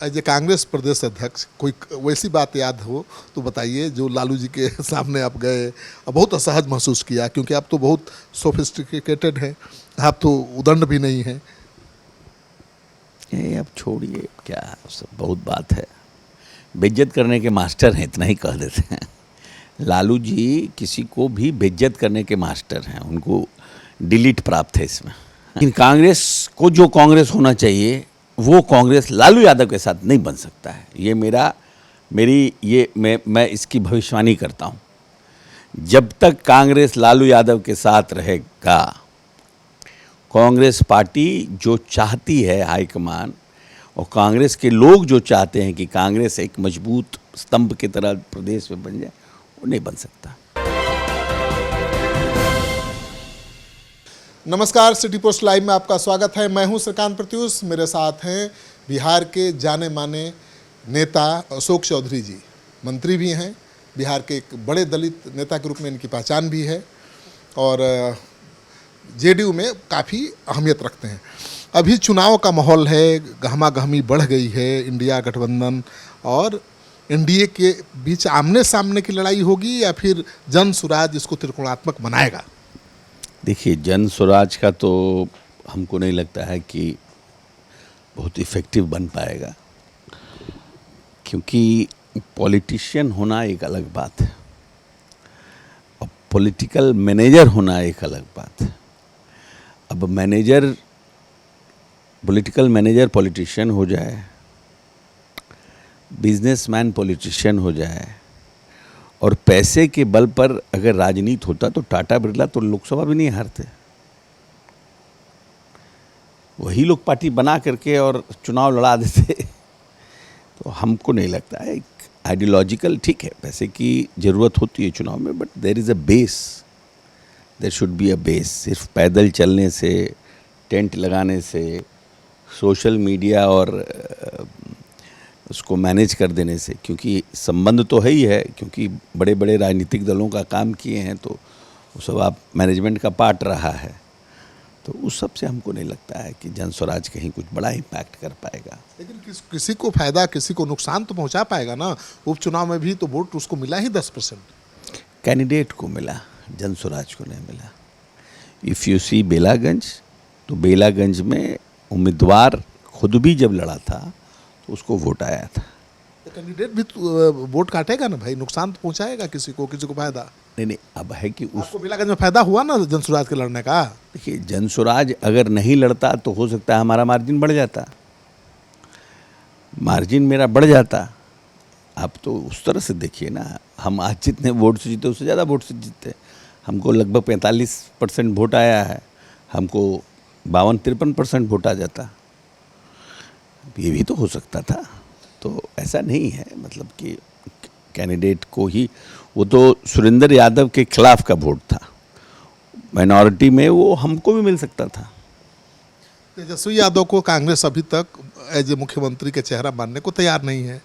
As a Congress प्रदेश अध्यक्ष कोई वैसी बात याद हो तो बताइए जो लालू जी के सामने आप गए और बहुत असहज महसूस किया, क्योंकि आप तो बहुत सोफिस्टिकेटेड हैं, आप तो उदंड भी नहीं हैं। ये अब छोड़िए, क्या सब बहुत बात है। बेइज्जत करने के मास्टर हैं, इतना ही कह देते हैं। लालू जी किसी को भी बेइज्जत करने के मास्टर हैं, उनको डिलीट प्राप्त है इसमें। लेकिन कांग्रेस को जो कांग्रेस होना चाहिए वो कांग्रेस लालू यादव के साथ नहीं बन सकता है। ये मैं इसकी भविष्यवाणी करता हूँ। जब तक कांग्रेस लालू यादव के साथ रहेगा, कांग्रेस पार्टी जो चाहती है हाईकमान और कांग्रेस के लोग जो चाहते हैं कि कांग्रेस एक मजबूत स्तंभ की तरह प्रदेश में बन जाए, वो नहीं बन सकता। नमस्कार, सिटी पोस्ट लाइव में आपका स्वागत है। मैं हूं श्रीकांत प्रत्युष। मेरे साथ हैं बिहार के जाने माने नेता अशोक चौधरी जी। मंत्री भी हैं, बिहार के एक बड़े दलित नेता के रूप में इनकी पहचान भी है और जेडीयू में काफ़ी अहमियत रखते हैं। अभी चुनाव का माहौल है, गहमा गहमी बढ़ गई है। इंडिया गठबंधन और एनडीए के बीच आमने सामने की लड़ाई होगी या फिर जन स्वराज इसको त्रिकोणात्मक बनाएगा? देखिए, जन स्वराज का तो हमको नहीं लगता है कि बहुत इफ़ेक्टिव बन पाएगा, क्योंकि पॉलिटिशियन होना एक अलग बात है और पॉलिटिकल मैनेजर होना एक अलग बात है। अब पॉलिटिकल मैनेजर पॉलिटिशियन हो जाए, बिजनेसमैन पॉलिटिशियन हो जाए और पैसे के बल पर अगर राजनीति होता तो टाटा बिरला तो लोकसभा भी नहीं हारते। वही लोग पार्टी बना करके और चुनाव लड़ा देते। तो हमको नहीं लगता है। एक आइडियोलॉजिकल, ठीक है, पैसे की ज़रूरत होती है चुनाव में, but there is a base, there should be a base. सिर्फ पैदल चलने से, टेंट लगाने से, सोशल मीडिया और उसको मैनेज कर देने से, क्योंकि संबंध तो है ही है, क्योंकि बड़े बड़े राजनीतिक दलों का काम किए हैं तो वो सब आप मैनेजमेंट का पार्ट रहा है। तो उस सब से हमको नहीं लगता है कि जन स्वराज कहीं कुछ बड़ा इम्पैक्ट कर पाएगा। लेकिन किसी को फायदा, किसी को नुकसान तो पहुंचा पाएगा ना। उपचुनाव में भी तो वोट उसको मिला ही 10%। कैंडिडेट को मिला, जन स्वराज को नहीं मिला। इफ़ यू सी बेलागंज, तो बेलागंज में उम्मीदवार खुद भी जब लड़ा था तो उसको वोट आया था। तो कैंडिडेट भी वोट काटेगा ना भाई, नुकसान तो पहुंचाएगा किसी को फायदा। नहीं, अब है कि उसको बेलागंज में फायदा हुआ ना जन स्वराज के लड़ने का। देखिए, जन स्वराज अगर नहीं लड़ता तो हो सकता है हमारा मार्जिन बढ़ जाता, मार्जिन मेरा बढ़ जाता। आप तो उस तरह से देखिए ना, हम आज जितने वोट से जीते उससे ज़्यादा वोट से जीते। हमको लगभग 45% वोट आया है, हमको 52-53% वोट आ जाता। ये भी तो हो सकता था। तो ऐसा नहीं है, मतलब कि कैंडिडेट को ही, वो तो सुरेंद्र यादव के खिलाफ का वोट था, माइनॉरिटी में, वो हमको भी मिल सकता था। तेजस्वी यादव को कांग्रेस अभी तक एज ए मुख्यमंत्री के चेहरा मानने को तैयार नहीं है।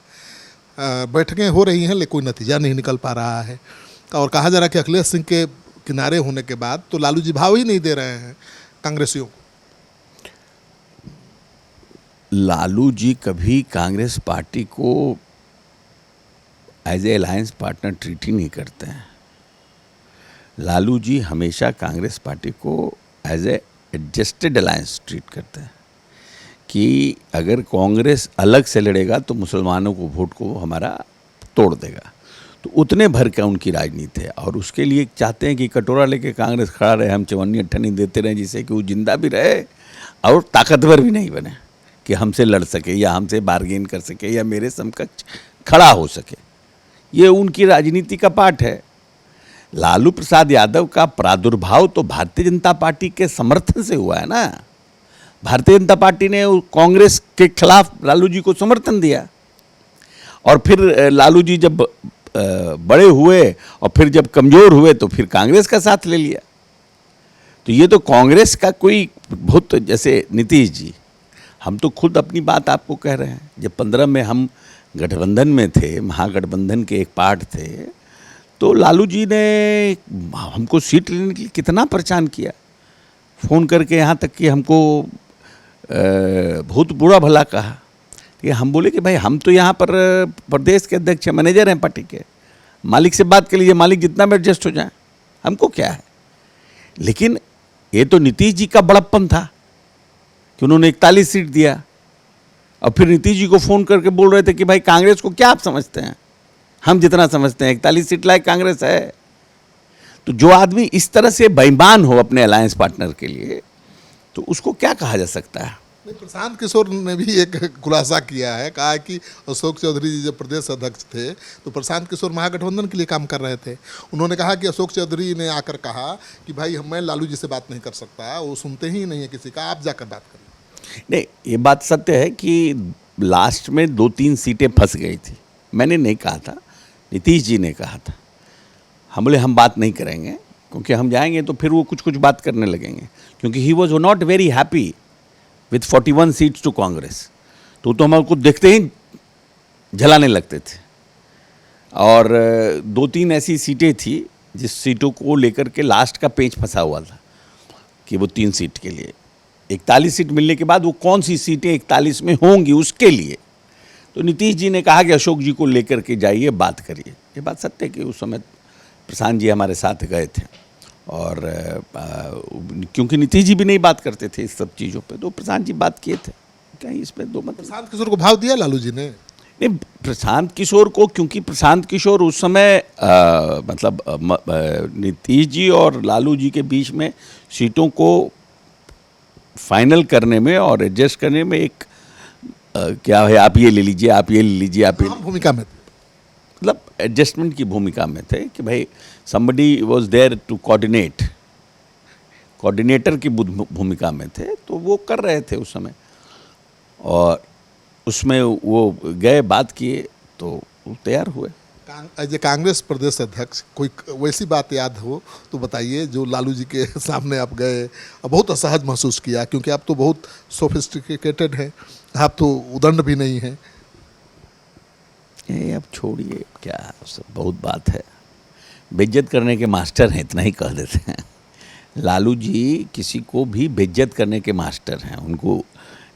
बैठकें हो रही हैं लेकिन कोई नतीजा नहीं निकल पा रहा है और कहा जा रहा है कि अखिलेश सिंह के किनारे होने के बाद तो लालू जी भाव ही नहीं दे रहे हैं कांग्रेसियों को। लालू जी कभी कांग्रेस पार्टी को as a alliance partner treat ही नहीं करते हैं। लालू जी हमेशा कांग्रेस पार्टी को as a adjusted alliance treat करते हैं कि अगर कांग्रेस अलग से लड़ेगा तो मुसलमानों को वोट को हमारा तोड़ देगा। तो उतने भर का उनकी राजनीति है और उसके लिए चाहते हैं कि कटोरा लेके कांग्रेस खड़ा रहे, हम चवन्नी अट्ठन्नी देते रहें, जिससे कि वो जिंदा भी रहे और ताकतवर भी नहीं बने कि हमसे लड़ सके या हमसे बार्गेन कर सके या मेरे समकक्ष खड़ा हो सके। ये उनकी राजनीति का पार्ट है। लालू प्रसाद यादव का प्रादुर्भाव तो भारतीय जनता पार्टी के समर्थन से हुआ है ना। भारतीय जनता पार्टी ने कांग्रेस के खिलाफ लालू जी को समर्थन दिया और फिर लालू जी जब बड़े हुए और फिर जब कमज़ोर हुए तो फिर कांग्रेस का साथ ले लिया। तो ये तो कांग्रेस का कोई बहुत, जैसे नीतीश जी, हम तो खुद अपनी बात आपको कह रहे हैं। जब 15 में हम गठबंधन में थे, महागठबंधन के एक पार्ट थे, तो लालू जी ने हमको सीट लेने के लिए कितना परेशान किया, फ़ोन करके, यहाँ तक कि हमको बहुत बुरा भला कहा। कि हम बोले कि भाई हम तो यहाँ पर प्रदेश के अध्यक्ष हैं, मैनेजर हैं पार्टी के, मालिक से बात कर लीजिए, मालिक जितना में एडजस्ट हो जाए, हमको क्या है। लेकिन ये तो नीतीश जी का बड़प्पन था कि उन्होंने 41 सीट दिया, और फिर नीतीश जी को फ़ोन करके बोल रहे थे कि भाई कांग्रेस को क्या आप समझते हैं, हम जितना समझते हैं 41 सीट लायक कांग्रेस है। तो जो आदमी इस तरह से बेईमान हो अपने अलायंस पार्टनर के लिए, तो उसको क्या कहा जा सकता है। नहीं, प्रशांत किशोर ने भी एक खुलासा किया है, कहा है कि अशोक चौधरी जी जब प्रदेश अध्यक्ष थे तो प्रशांत किशोर महागठबंधन के लिए काम कर रहे थे। उन्होंने कहा कि अशोक चौधरी ने आकर कहा कि भाई मैं लालू जी से बात नहीं कर सकता, वो सुनते ही नहीं है किसी का, आप जाकर बात करिए। नहीं, ये बात सत्य है कि लास्ट में 2-3 सीटें फंस गई थी। मैंने नहीं कहा था, नीतीश जी ने कहा था। हम बोले हम बात नहीं करेंगे, क्योंकि हम जाएंगे तो फिर वो कुछ कुछ बात करने लगेंगे, क्योंकि he was not very happy with 41 seats to Congress. तो हमको देखते ही जलाने लगते थे। और 2-3 ऐसी सीटें थी जिस सीटों को लेकर के लास्ट का पेच फंसा हुआ था कि वो 3 सीट के लिए 41 सीट मिलने के बाद वो कौन सी सीटें 41 में होंगी उसके लिए। तो नीतीश जी ने कहा कि अशोक जी को लेकर के जाइए, बात करिए। ये बात सत्य है कि उस समय प्रशांत जी हमारे साथ गए थे, और क्योंकि नीतीश जी भी नहीं बात करते थे इस सब चीज़ों पे, तो प्रशांत जी बात किए थे। कहीं इसमें दो मत। प्रशांत किशोर को भाव दिया लालू जी ने? नहीं, प्रशांत किशोर को, क्योंकि प्रशांत किशोर उस समय नीतीश जी और लालू जी के बीच में सीटों को फाइनल करने में और एडजस्ट करने में एक क्या है, आप ये ले लीजिए, आप ये ले लीजिए, आप ये भूमिका में मतलब एडजस्टमेंट की भूमिका में थे कि भाई somebody was there to coordinate, coordinator की भूमिका में थे। तो वो कर रहे थे उस समय, और उसमें वो गए, बात किए, तो तैयार हुए। एज ए कांग्रेस प्रदेश अध्यक्ष कोई वैसी बात याद हो तो बताइए जो लालू जी के सामने आप गए और बहुत असहज महसूस किया, क्योंकि आप तो बहुत सोफिस्टिकेटेड हैं, आप तो उदंड भी नहीं हैं। ये अब छोड़िए, क्या सब बहुत बात है, बेइज्जत करने के मास्टर हैं, इतना ही कह देते हैं। लालू जी किसी को भी बेइज्जत करने के मास्टर हैं, उनको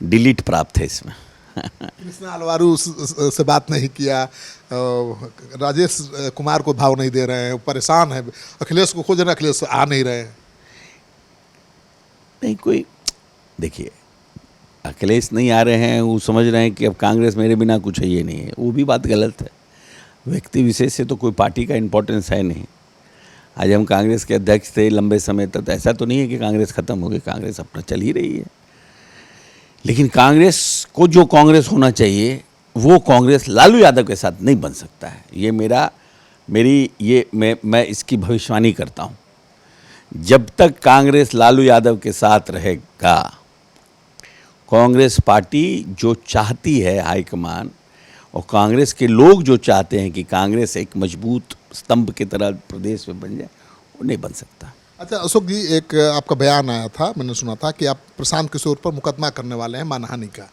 डिलीट प्राप्त है इसमें। कृष्णा अलवारू से बात नहीं किया, राजेश कुमार को भाव नहीं दे रहे हैं, परेशान है, अखिलेश को खोज रहे, अखिलेश आ नहीं रहे हैं। नहीं, कोई देखिए, अखिलेश नहीं आ रहे हैं, वो समझ रहे हैं कि अब कांग्रेस मेरे बिना कुछ है ये नहीं है, वो भी बात गलत है। व्यक्ति विशेष से तो कोई पार्टी का इम्पोर्टेंस है नहीं। आज हम कांग्रेस के अध्यक्ष थे लंबे समय तक, ऐसा तो नहीं है कि कांग्रेस ख़त्म हो गई, कांग्रेस अपना चल ही रही है। लेकिन कांग्रेस को जो कांग्रेस होना चाहिए वो कांग्रेस लालू यादव के साथ नहीं बन सकता है। ये मैं इसकी भविष्यवाणी करता हूँ। जब तक कांग्रेस लालू यादव के साथ रहेगा, कांग्रेस पार्टी जो चाहती है हाईकमान, और कांग्रेस के लोग जो चाहते हैं कि कांग्रेस एक मजबूत स्तंभ की तरह प्रदेश में बन जाए, वो नहीं बन सकता। अच्छा अशोक जी, एक आपका बयान आया था, मैंने सुना था कि आप प्रशांत किशोर पर मुकदमा करने वाले हैं मानहानि का,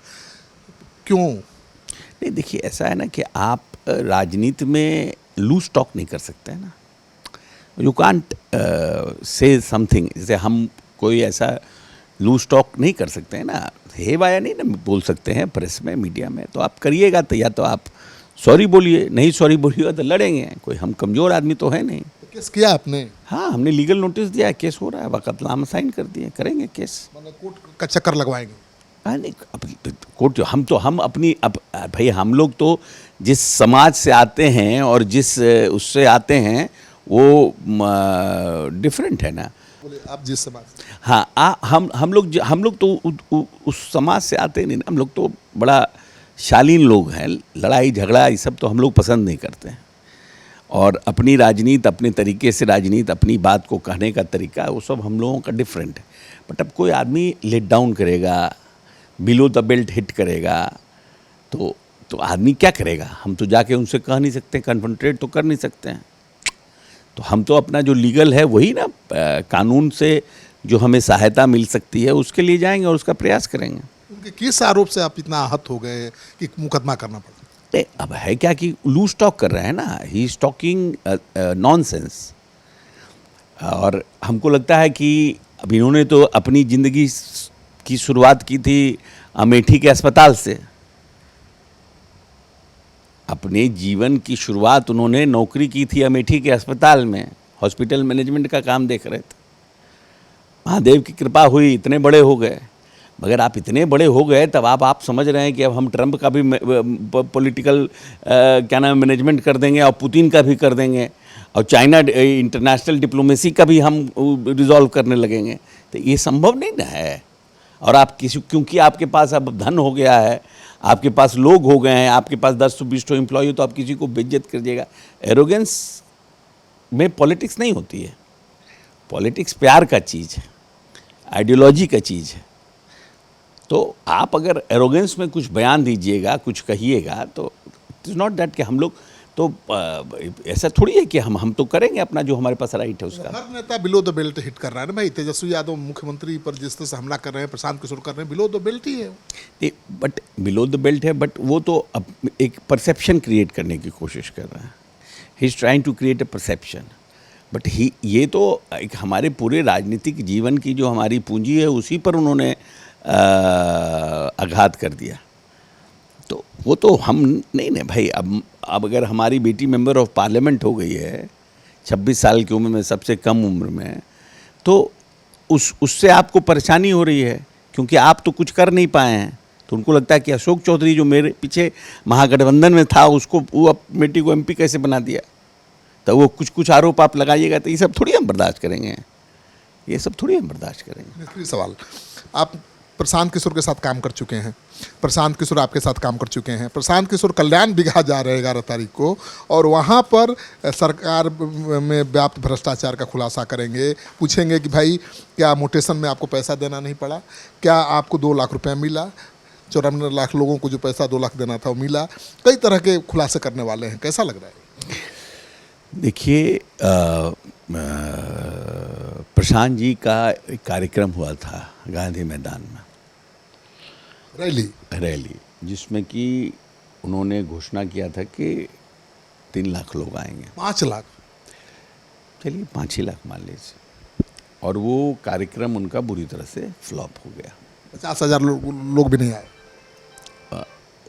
क्यों? नहीं, देखिए, ऐसा है ना कि आप राजनीति में लूज टॉक नहीं कर सकते हैं ना। यू कांट से समथिंग, जैसे हम कोई ऐसा लूज टॉक नहीं कर सकते हैं ना, हे वाया नहीं ना बोल सकते हैं प्रेस में, मीडिया में। तो आप करिएगा तो या तो आप सॉरी बोलिए, नहीं सॉरी बोलिएगा तो लड़ेंगे। कोई हम कमज़ोर आदमी तो है नहीं। केस किया आपने? हाँ, हमने लीगल नोटिस दिया है, केस हो रहा है, वक़्तनामा साइन कर दिए, करेंगे केस। मतलब कोर्ट का चक्कर लगवाएंगे? हाँ, नहीं, अब कोर्ट हम अपनी, अब भाई हम लोग तो जिस समाज से आते हैं और जिस उससे आते हैं वो डिफरेंट है ना। बोले आप जिस समाज? हाँ, हम लोग तो उस समाज से आते नहीं ना। हम लोग तो बड़ा शालीन लोग हैं, लड़ाई झगड़ा ये सब तो हम लोग पसंद नहीं करते हैं। और अपनी राजनीति, अपने तरीके से राजनीति, अपनी बात को कहने का तरीका, वो सब हम लोगों का डिफरेंट है। बट अब कोई आदमी लेट डाउन करेगा, बिलो द बेल्ट हिट करेगा, तो आदमी क्या करेगा? हम तो जाके उनसे कह नहीं सकते, कन्फ्रंटेट तो कर नहीं सकते हैं। तो हम तो अपना जो लीगल है वही ना, कानून से जो हमें सहायता मिल सकती है उसके लिए जाएंगे और उसका प्रयास करेंगे। उनके किस आरोप से आप इतना आहत हो गए कि मुकदमा करना पड़ा? अब है क्या कि लूज टॉक कर रहे हैं ना, ही इज टॉकिंग नॉनसेंस। और हमको लगता है कि अब इन्होंने तो अपनी ज़िंदगी की शुरुआत की थी अमेठी के अस्पताल से, अपने जीवन की शुरुआत उन्होंने नौकरी की थी अमेठी के अस्पताल में, हॉस्पिटल मैनेजमेंट का काम देख रहे थे। महादेव की कृपा हुई, इतने बड़े हो गए। मगर आप इतने बड़े हो गए तब आप समझ रहे हैं कि अब हम ट्रंप का भी पॉलिटिकल क्या नाम मैनेजमेंट कर देंगे और पुतिन का भी कर देंगे और चाइना इंटरनेशनल डिप्लोमेसी का भी हम रिजॉल्व करने लगेंगे। तो ये संभव नहीं ना है। और आप क्योंकि आपके पास अब धन हो गया है, आपके पास लोग हो गए हैं, आपके पास 10-20 एम्प्लॉय हो तो आप किसी को बेइज्जत कर दिएगा। एरोगेंस में पॉलिटिक्स नहीं होती है। पॉलिटिक्स प्यार का चीज़ है, आइडियोलॉजी का चीज़ है। तो आप अगर एरोगेंस में कुछ बयान दीजिएगा, कुछ कहिएगा, तो इट इज़ नॉट दैट कि हम लोग तो ऐसा थोड़ी है कि हम तो करेंगे अपना जो हमारे पास राइट है उसका। हर नेता बिलो द बेल्ट हिट कर रहा है ना भाई। तेजस्वी यादव मुख्यमंत्री पर जिस तरह से हमला कर रहे हैं, प्रशांत किशोर कर रहे हैं, बिलो द बेल्ट ही है। बट बिलो द बेल्ट है, बट वो तो अब एक परसेप्शन क्रिएट करने की कोशिश कर रहा है। He is trying to create a perception. But ये तो एक हमारे पूरे राजनीतिक जीवन की जो हमारी पूंजी है उसी पर उन्होंने आघात कर दिया। तो वो तो हम नहीं भाई। अब अगर हमारी बेटी मेंबर ऑफ पार्लियामेंट हो गई है 26 साल की उम्र में, सबसे कम उम्र में, तो उससे आपको परेशानी हो रही है क्योंकि आप तो कुछ कर नहीं पाए हैं। तो उनको लगता है कि अशोक चौधरी जो मेरे पीछे महागठबंधन में था उसको वो बेटी को MP कैसे बना दिया। तो वो कुछ आरोप आप लगाइएगा तो ये सब थोड़ी हम बर्दाश्त करेंगे, ये सब थोड़ी हम बर्दाश्त करेंगे। आखिरी सवाल, आप प्रशांत किशोर के साथ काम कर चुके हैं, प्रशांत किशोर आपके साथ काम कर चुके हैं। प्रशांत किशोर कल्याण बिघा जा रहे हैं 11 तारीख को और वहाँ पर सरकार में व्याप्त भ्रष्टाचार का खुलासा करेंगे। पूछेंगे कि भाई क्या मोटेशन में आपको पैसा देना नहीं पड़ा, क्या आपको 2 लाख रुपया मिला, 54 लाख लोगों को जो पैसा 2 लाख देना था वो मिला। कई तरह के खुलासे करने वाले हैं। कैसा लग रहा है? देखिए, प्रशांत जी का एक कार्यक्रम हुआ था गांधी मैदान में, रैली, जिसमें कि उन्होंने घोषणा किया था कि 3 लाख लोग आएंगे। 5 लाख, चलिए 5 ही लाख मान लीजिए। और वो कार्यक्रम उनका बुरी तरह से फ्लॉप हो गया। 50,000 लोग भी नहीं आए।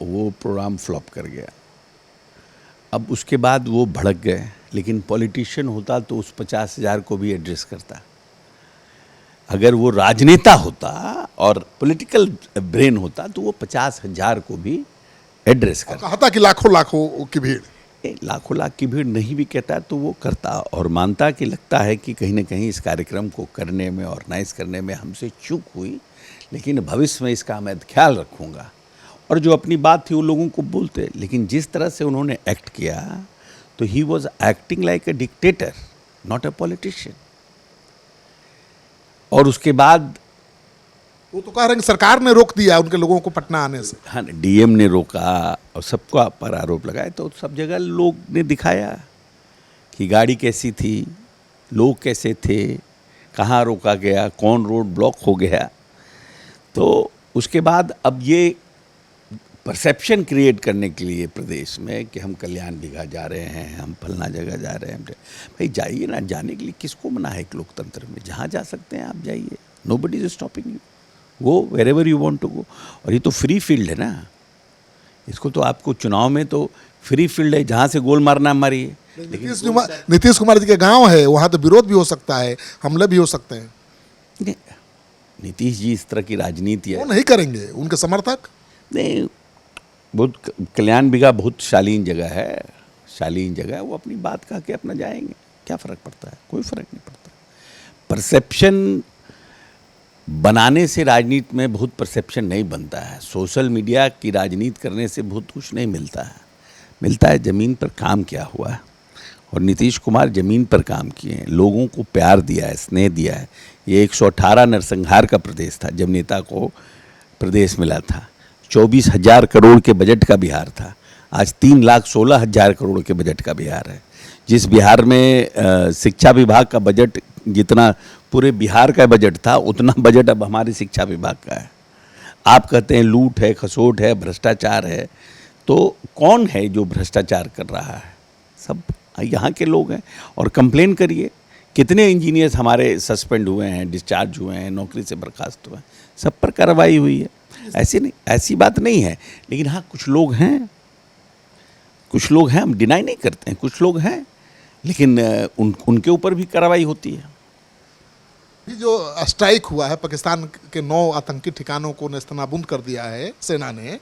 वो प्रोग्राम फ्लॉप कर गया। अब उसके बाद वो भड़क गए, लेकिन पॉलिटिशियन होता तो उस 50,000 को भी एड्रेस करता। अगर वो राजनेता होता और पॉलिटिकल ब्रेन होता तो वो 50,000 को भी एड्रेस करता। कहा था कि लाखों की भीड़, लाखों लाख की भीड़ नहीं भी कहता तो वो करता और मानता कि लगता है कि कहीं ना कहीं इस कार्यक्रम को करने में, ऑर्गेनाइज करने में हमसे चूक हुई, लेकिन भविष्य में इसका मैं ख्याल रखूँगा। और जो अपनी बात थी वो लोगों को बोलते। लेकिन जिस तरह से उन्होंने एक्ट किया तो he was acting like a dictator, not a politician. और उसके बाद वो तो कह रहे हैं कि सरकार ने रोक दिया उनके लोगों को पटना आने से। हाँ, DM ने रोका और सबको पर आरोप लगाए। तो सब जगह लोग ने दिखाया कि गाड़ी कैसी थी, लोग कैसे थे, कहाँ रोका गया, कौन रोड ब्लॉक हो गया। तो उसके बाद अब ये परसेप्शन क्रिएट करने के लिए प्रदेश में कि हम कल्याण बिघा जा रहे हैं, हम फलना जगह जा रहे हैं। भाई जाइए ना, जाने के लिए किसको मना है एक लोकतंत्र में। जहाँ जा सकते हैं आप जाइए, nobody is stopping you, go wherever you want to go. और ये तो फ्री फील्ड है ना, इसको तो आपको चुनाव में तो फ्री फील्ड है, जहाँ से गोल मारना मारिए। नीतीश कुमार जी के गांव है, वहाँ तो विरोध भी हो सकता है, हमले भी हो सकते हैं। नीतीश जी इस तरह की राजनीति है, वो नहीं करेंगे उनके समर्थक। नहीं, बहुत कल्याण बिघा बहुत शालीन जगह है, शालीन जगह है। वो अपनी बात कह के अपना जाएंगे, क्या फ़र्क पड़ता है? कोई फ़र्क नहीं पड़ता। परसेप्शन बनाने से राजनीति में बहुत परसेप्शन नहीं बनता है। सोशल मीडिया की राजनीति करने से बहुत कुछ नहीं मिलता है। मिलता है ज़मीन पर काम क्या हुआ है। और नीतीश कुमार ज़मीन पर काम किए हैं, लोगों को प्यार दिया है, स्नेह दिया है। ये 118 नरसंहार का प्रदेश था जब नेता को प्रदेश मिला था। 24,000 करोड़ के बजट का बिहार था, आज 3,16,000 करोड़ के बजट का बिहार है। जिस बिहार में शिक्षा विभाग का बजट जितना पूरे बिहार का बजट था, उतना बजट अब हमारे शिक्षा विभाग का है। आप कहते हैं लूट है, खसोट है, भ्रष्टाचार है, तो कौन है जो भ्रष्टाचार कर रहा है? सब यहाँ के लोग हैं। और कंप्लेन करिए, कितने इंजीनियर्स हमारे सस्पेंड हुए हैं, डिस्चार्ज हुए हैं, नौकरी से बर्खास्त हुए हैं, सब पर कार्रवाई हुई है। ऐसी बात नहीं है। लेकिन हाँ, कुछ लोग हैं कुछ लोग हैं, हम डिनाई नहीं करते हैं, कुछ लोग हैं, लेकिन उनके ऊपर भी कार्रवाई होती है। ये जो स्ट्राइक हुआ है, पाकिस्तान के 9 आतंकी ठिकानों को नेस्तनाबूद कर दिया है सेना ने,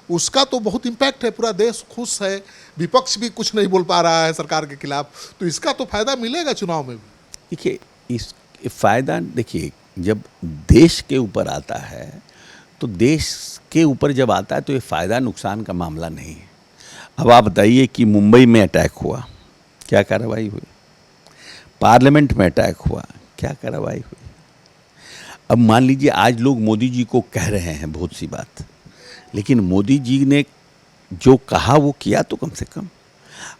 उसका तो बहुत इम्पैक्ट है, पूरा देश खुश है, विपक्ष भी कुछ नहीं बोल पा रहा है सरकार के खिलाफ, तो इसका तो फायदा मिलेगा चुनाव में भी। देखिए, इस फायदा, देखिए, जब देश के ऊपर आता है, तो देश के ऊपर जब आता है तो ये फायदा नुकसान का मामला नहीं है। अब आप बताइए कि मुंबई में अटैक हुआ, क्या कार्रवाई हुई? पार्लियामेंट में अटैक हुआ, क्या कार्रवाई हुई? अब मान लीजिए आज लोग मोदी जी को कह रहे हैं बहुत सी बात, लेकिन मोदी जी ने जो कहा वो किया तो कम से कम।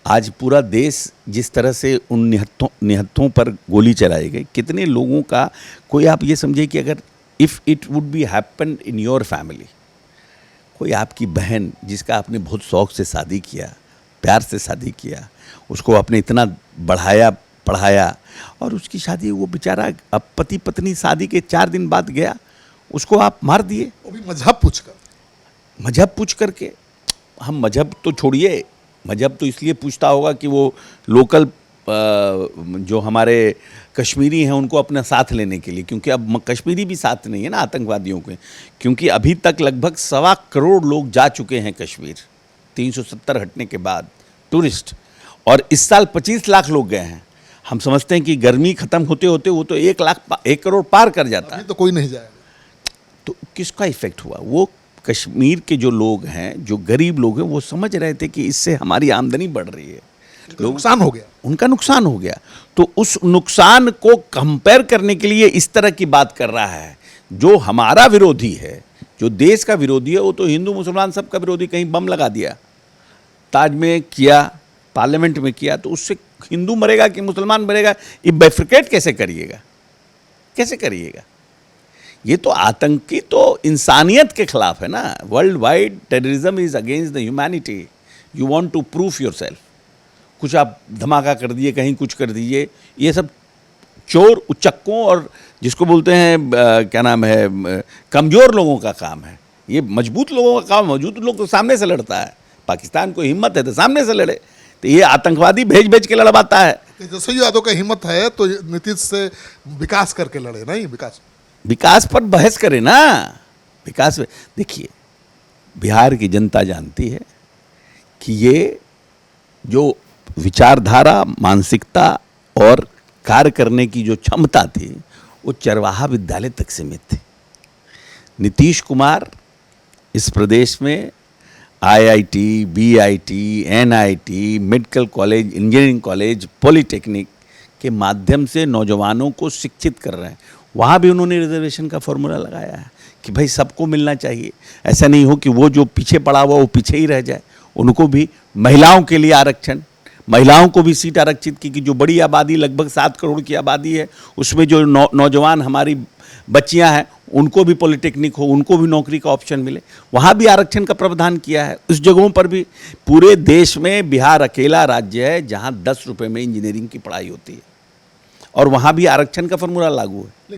आज पूरा देश जिस तरह से उन निहत्थों पर गोली चलाई गई, कितने लोगों का, कोई आप ये समझिए कि अगर if it would be happen in your family, कोई आपकी बहन जिसका आपने बहुत शौक़ से शादी किया, प्यार से शादी किया, उसको आपने इतना बढ़ाया पढ़ाया, और उसकी शादी, वो बेचारा अब पति पत्नी शादी के 4 दिन बाद गया, उसको आप मार दिए, वो भी मजहब पूछकर। मजहब पूछ करके। हम मजहब तो छोड़िए, मजहब तो इसलिए पूछता होगा कि वो लोकल जो हमारे कश्मीरी हैं उनको अपना साथ लेने के लिए, क्योंकि अब कश्मीरी भी साथ नहीं है ना आतंकवादियों के, क्योंकि अभी तक लगभग 1.25 करोड़ लोग जा चुके हैं कश्मीर 370 हटने के बाद, टूरिस्ट, और इस साल 25 लाख लोग गए हैं। हम समझते हैं कि गर्मी खत्म होते होते वो तो 1 करोड़ पार कर जाता है, तो कोई नहीं जाएगा। तो किसका इफेक्ट हुआ? वो कश्मीर के जो लोग हैं, जो गरीब लोग हैं, वो समझ रहे थे कि इससे हमारी आमदनी बढ़ रही है, नुकसान हो गया, उनका नुकसान हो गया। तो उस नुकसान को कंपेयर करने के लिए इस तरह की बात कर रहा है। जो हमारा विरोधी है, जो देश का विरोधी है, वो तो हिंदू मुसलमान सबका विरोधी, कहीं बम लगा दिया, ताज में किया, पार्लियामेंट में किया, तो उससे हिंदू मरेगा कि मुसलमान मरेगा, ये बाइफरकेट कैसे करिएगा? कैसे करिएगा? ये तो आतंकी तो इंसानियत के खिलाफ है ना। World wide terrorism is against the humanity. You want to proof yourself. कुछ आप धमाका कर दिए, कहीं कुछ कर दीजिए, ये सब चोर उचक्कों और जिसको बोलते हैं क्या नाम है, कमज़ोर लोगों का काम है। ये मजबूत लोगों का काम, मजबूत लोग तो सामने से लड़ता है। पाकिस्तान को हिम्मत है तो सामने से लड़े, तो ये आतंकवादी भेज भेज के लड़वाता है। तेजस्वी यादव का हिम्मत है तो नीतीश से विकास करके लड़े, नहीं विकास पर बहस करे ना। विकास, देखिए, बिहार की जनता जानती है कि ये जो विचारधारा, मानसिकता और कार्य करने की जो क्षमता थी, वो चरवाहा विद्यालय तक सीमित थी। नीतीश कुमार इस प्रदेश में IIT, BIT, NIT, medical college, engineering college, polytechnic के माध्यम से नौजवानों को शिक्षित कर रहे हैं। वहाँ भी उन्होंने रिजर्वेशन का फॉर्मूला लगाया है कि भाई सबको मिलना चाहिए। ऐसा नहीं हो कि वो जो पीछे पड़ा हुआ वो पीछे ही रह जाए। उनको भी, महिलाओं के लिए आरक्षण, महिलाओं को भी सीट आरक्षित की कि जो बड़ी आबादी, लगभग 7 करोड़ की आबादी है, उसमें जो नौजवान हमारी बच्चियां हैं, उनको भी पॉलिटेक्निक हो, उनको भी नौकरी का ऑप्शन मिले। वहाँ भी आरक्षण का प्रावधान किया है। उस जगहों पर भी पूरे देश में बिहार अकेला राज्य है जहाँ 10 रुपये में इंजीनियरिंग की पढ़ाई होती है, और वहाँ भी आरक्षण का फॉर्मूला लागू है।